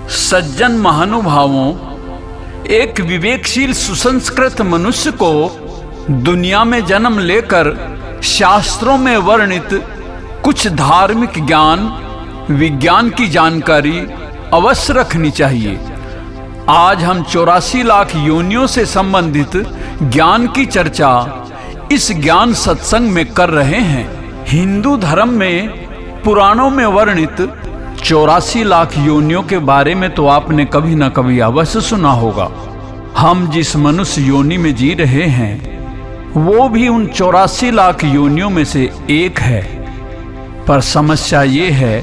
सज्जन महानुभावों, एक विवेकशील सुसंस्कृत मनुष्य को दुनिया में जन्म लेकर शास्त्रों में वर्णित कुछ धार्मिक ज्ञान विज्ञान की जानकारी अवश्य रखनी चाहिए। आज हम 84 लाख योनियों से संबंधित ज्ञान की चर्चा इस ज्ञान सत्संग में कर रहे हैं। हिंदू धर्म में पुराणों में वर्णित 84 लाख योनियों के बारे में तो आपने कभी न कभी अवश्य सुना होगा। हम जिस मनुष्य योनि में जी रहे हैं वो भी उन 84 लाख योनियों में से एक है। पर समस्या ये है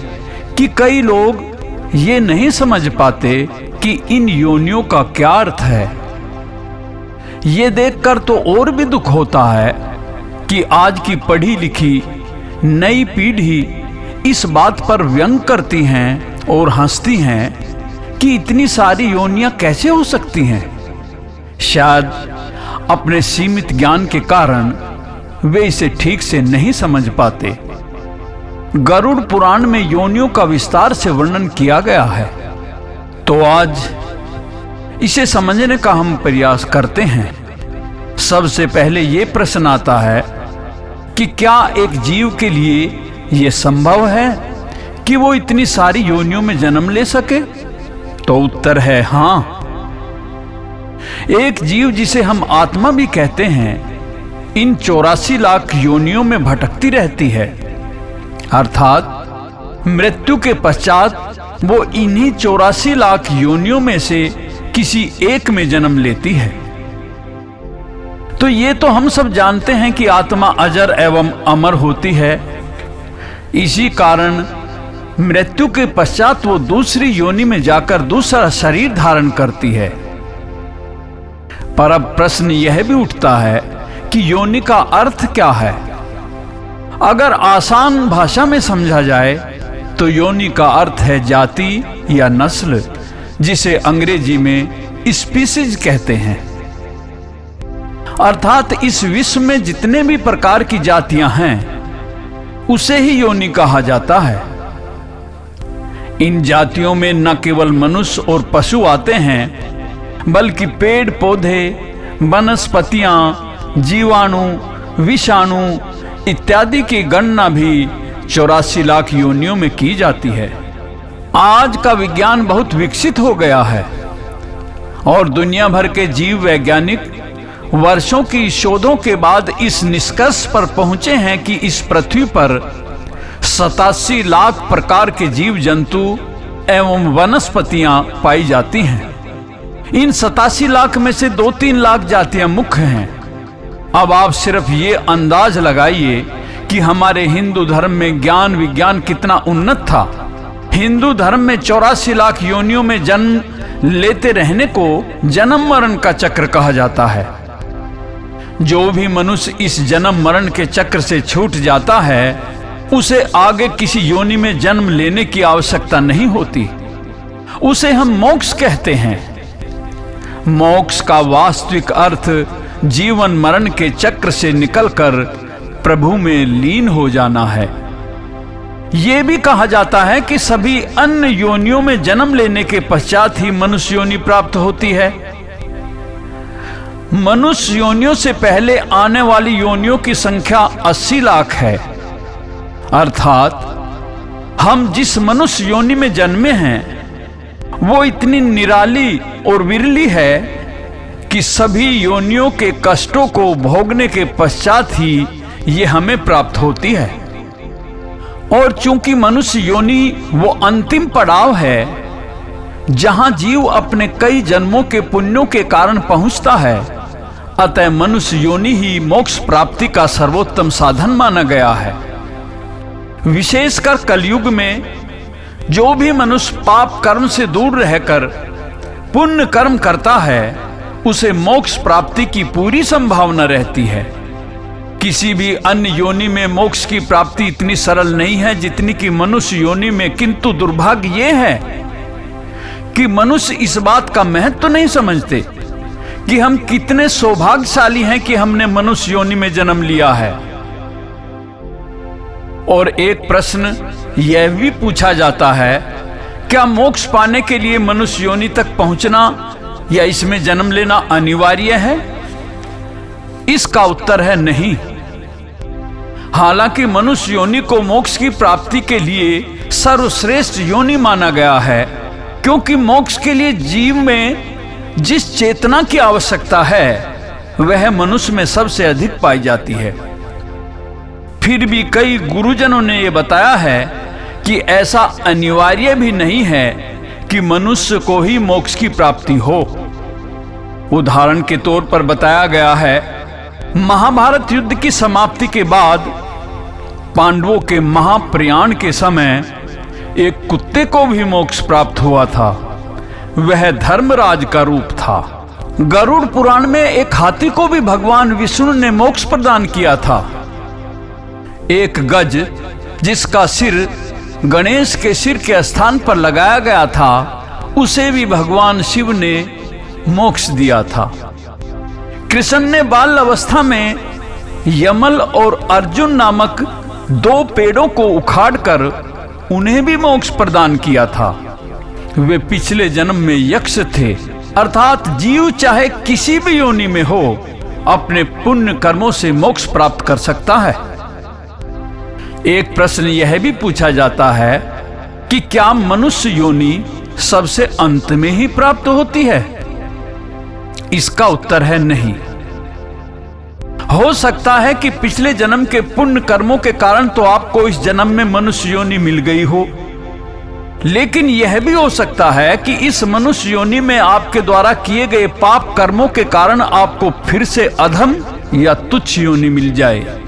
कि कई लोग ये नहीं समझ पाते कि इन योनियों का क्या अर्थ है। ये देखकर तो और भी दुख होता है कि आज की पढ़ी लिखी नई पीढ़ी इस बात पर व्यंग करती हैं और हंसती हैं कि इतनी सारी योनियां कैसे हो सकती हैं। शायद अपने सीमित ज्ञान के कारण वे इसे ठीक से नहीं समझ पाते। गरुड़ पुराण में योनियों का विस्तार से वर्णन किया गया है, तो आज इसे समझने का हम प्रयास करते हैं। सबसे पहले ये प्रश्न आता है कि क्या एक जीव के लिए यह संभव है कि वो इतनी सारी योनियों में जन्म ले सके? तो उत्तर है हाँ। एक जीव जिसे हम आत्मा भी कहते हैं इन 84 लाख योनियों में भटकती रहती है, अर्थात मृत्यु के पश्चात वो इन्हीं 84 लाख योनियों में से किसी एक में जन्म लेती है। तो ये तो हम सब जानते हैं कि आत्मा अजर एवं अमर होती है। इसी कारण मृत्यु के पश्चात वो दूसरी योनि में जाकर दूसरा शरीर धारण करती है। पर अब प्रश्न यह भी उठता है कि योनि का अर्थ क्या है। अगर आसान भाषा में समझा जाए तो योनि का अर्थ है जाति या नस्ल, जिसे अंग्रेजी में स्पीसीज कहते हैं। अर्थात इस विश्व में जितने भी प्रकार की जातियां हैं उसे ही योनि कहा जाता है। इन जातियों में न केवल मनुष्य और पशु आते हैं, बल्कि पेड़ पौधे, वनस्पतियां, जीवाणु, विषाणु इत्यादि की गणना भी 84 लाख योनियों में की जाती है। आज का विज्ञान बहुत विकसित हो गया है और दुनिया भर के जीव वैज्ञानिक वर्षों की शोधों के बाद इस निष्कर्ष पर पहुंचे हैं कि इस पृथ्वी पर 87 लाख प्रकार के जीव जंतु एवं वनस्पतियां पाई जाती हैं। इन 87 लाख में से 2-3 लाख जातियां मुख्य हैं। अब आप सिर्फ ये अंदाज लगाइए कि हमारे हिंदू धर्म में ज्ञान विज्ञान कितना उन्नत था। हिंदू धर्म में 84 लाख योनियों में जन्म लेते रहने को जन्म मरण का चक्र कहा जाता है। जो भी मनुष्य इस जन्म मरण के चक्र से छूट जाता है उसे आगे किसी योनि में जन्म लेने की आवश्यकता नहीं होती। उसे हम मोक्ष कहते हैं। मोक्ष का वास्तविक अर्थ जीवन मरण के चक्र से निकलकर प्रभु में लीन हो जाना है। यह भी कहा जाता है कि सभी अन्य योनियों में जन्म लेने के पश्चात ही मनुष्य योनि प्राप्त होती है। मनुष्य योनियों से पहले आने वाली योनियों की संख्या 80 लाख है। अर्थात हम जिस मनुष्य योनि में जन्मे हैं वो इतनी निराली और विरली है कि सभी योनियों के कष्टों को भोगने के पश्चात ही ये हमें प्राप्त होती है। और चूंकि मनुष्य योनि वो अंतिम पड़ाव है जहां जीव अपने कई जन्मों के पुण्यों के कारण पहुंचता है, अतः मनुष्य योनि ही मोक्ष प्राप्ति का सर्वोत्तम साधन माना गया है। विशेषकर कलयुग में जो भी मनुष्य पाप कर्म से दूर रहकर पुण्य कर्म करता है उसे मोक्ष प्राप्ति की पूरी संभावना रहती है। किसी भी अन्य योनि में मोक्ष की प्राप्ति इतनी सरल नहीं है जितनी कि मनुष्य योनि में। किंतु दुर्भाग्य ये है कि मनुष्य इस बात का महत्व तो नहीं समझते कि हम कितने सौभाग्यशाली हैं कि हमने मनुष्य योनि में जन्म लिया है। और एक प्रश्न यह भी पूछा जाता है क्या मोक्ष पाने के लिए मनुष्य योनि तक पहुंचना या इसमें जन्म लेना अनिवार्य है? इसका उत्तर है नहीं। हालांकि मनुष्य योनि को मोक्ष की प्राप्ति के लिए सर्वश्रेष्ठ योनि माना गया है, क्योंकि मोक्ष के लिए जीव में जिस चेतना की आवश्यकता है वह मनुष्य में सबसे अधिक पाई जाती है। फिर भी कई गुरुजनों ने यह बताया है कि ऐसा अनिवार्य भी नहीं है कि मनुष्य को ही मोक्ष की प्राप्ति हो। उदाहरण के तौर पर बताया गया है, महाभारत युद्ध की समाप्ति के बाद पांडवों के महाप्रयाण के समय एक कुत्ते को भी मोक्ष प्राप्त हुआ था। वह धर्मराज का रूप था। गरुड़ पुराण में एक हाथी को भी भगवान विष्णु ने मोक्ष प्रदान किया था। एक गज जिसका सिर गणेश के सिर के स्थान पर लगाया गया था, उसे भी भगवान शिव ने मोक्ष दिया था। कृष्ण ने बाल अवस्था में यमल और अर्जुन नामक 2 पेड़ों को उखाड़कर उन्हें भी मोक्ष प्रदान किया था। वे पिछले जन्म में यक्ष थे, अर्थात जीव चाहे किसी भी योनि में हो, अपने पुण्य कर्मों से मोक्ष प्राप्त कर सकता है। एक प्रश्न यह भी पूछा जाता है कि क्या मनुष्य योनि सबसे अंत में ही प्राप्त होती है? इसका उत्तर है नहीं। हो सकता है कि पिछले जन्म के पुण्य कर्मों के कारण तो आपको इस जन्म में मनुष्य योनि मिल गई हो, लेकिन यह भी हो सकता है कि इस मनुष्य योनि में आपके द्वारा किए गए पाप कर्मों के कारण आपको फिर से अधम या तुच्छ योनि मिल जाए।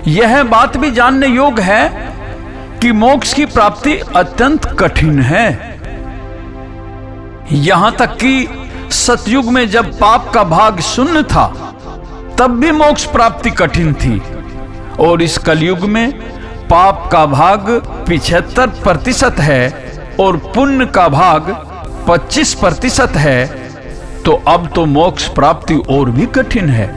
यह बात भी जानने योग्य है कि मोक्ष की प्राप्ति अत्यंत कठिन है। यहां तक कि सतयुग में जब पाप का भाग शून्य था, तब भी मोक्ष प्राप्ति कठिन थी, और इस कलयुग में पाप का भाग 75% है और पुण्य का भाग 25% है, तो अब तो मोक्ष प्राप्ति और भी कठिन है।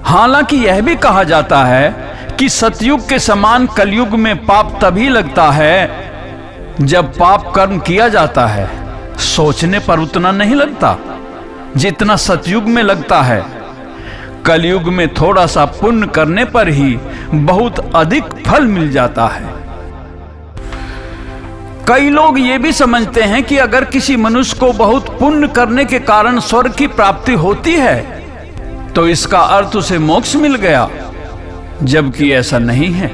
हालांकि यह भी कहा जाता है कि सतयुग के समान कलयुग में पाप तभी लगता है जब पाप कर्म किया जाता है। सोचने पर उतना नहीं लगता जितना सतयुग में लगता है। कलयुग में थोड़ा सा पुण्य करने पर ही बहुत अधिक फल मिल जाता है। कई लोग ये भी समझते हैं कि अगर किसी मनुष्य को बहुत पुण्य करने के कारण स्वर्ग की प्राप्ति होती है तो इसका अर्थ उसे मोक्ष मिल गया, जबकि ऐसा नहीं है।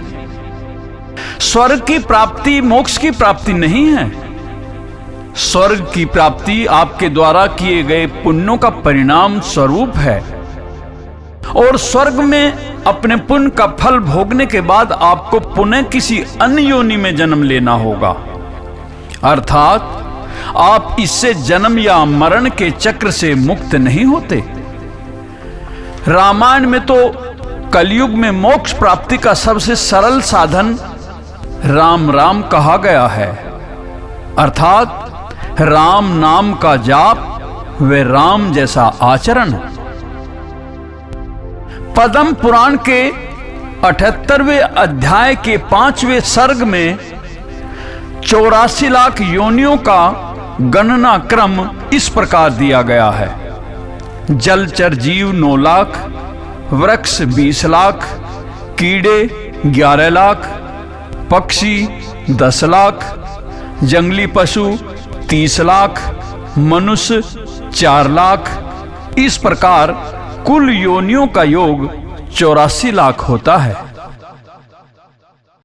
स्वर्ग की प्राप्ति मोक्ष की प्राप्ति नहीं है। स्वर्ग की प्राप्ति आपके द्वारा किए गए पुण्यों का परिणाम स्वरूप है, और स्वर्ग में अपने पुण्य का फल भोगने के बाद आपको पुनः किसी अन्य योनि में जन्म लेना होगा, अर्थात आप इससे जन्म या मरण के चक्र से मुक्त नहीं होते। रामायण में तो कलयुग में मोक्ष प्राप्ति का सबसे सरल साधन राम राम कहा गया है, अर्थात राम नाम का जाप व राम जैसा आचरण। पद्म पुराण के 78वें अध्याय के 5वें सर्ग में 84 लाख योनियों का गणना क्रम इस प्रकार दिया गया है। जलचर जीव 9 लाख, वृक्ष 20 लाख, कीड़े 11 लाख, पक्षी 10 लाख, जंगली पशु 30 लाख, मनुष्य 4 लाख। इस प्रकार कुल योनियों का योग 84 लाख होता है।